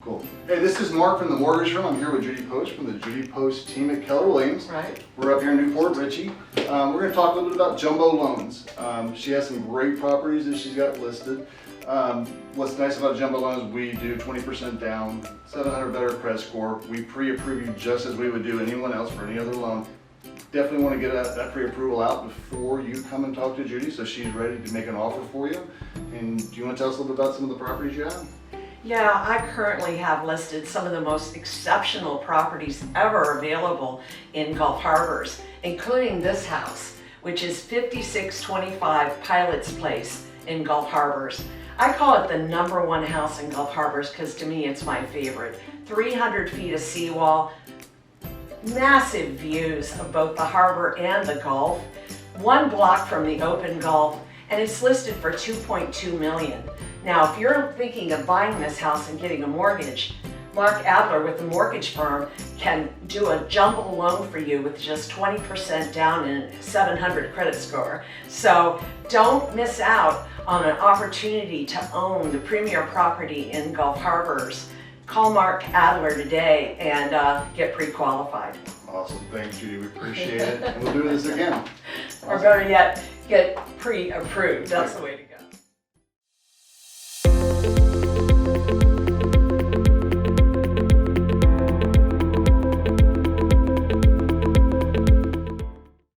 Cool. Hey, this is Mark from the Mortgage Room. I'm here with Judi Pobst from the Judi Pobst team at Keller Williams. Right. We're up here in Newport, Richey. We're going to talk a little bit about jumbo loans. She has some great properties that she's got listed. What's nice about jumbo loans, we do 20% down, 700 better credit score. We pre-approve you just as we would do anyone else for any other loan. Definitely want to get that pre-approval out before you come and talk to Judi, so she's ready to make an offer for you. And do you want to tell us a little bit about some of the properties you have? Yeah, I currently have listed some of the most exceptional properties ever available in Gulf Harbors, including this house, which is 5625 Pilot's Place in Gulf Harbors. I call it the #1 house in Gulf Harbors because to me it's my favorite. 300 feet of seawall, massive views of both the harbor and the Gulf, 1 block from the open Gulf, and it's listed for $2.2 million. Now, if you're thinking of buying this house and getting a mortgage, Mark Adler with the mortgage firm can do a jumbo loan for you with just 20% down and 700 credit score. So don't miss out on an opportunity to own the premier property in Gulf Harbors. Call Mark Adler today and get pre-qualified. Awesome. Thanks, Judi. We appreciate it. And we'll do this again. Or better yet, get pre-approved. That's the way to go.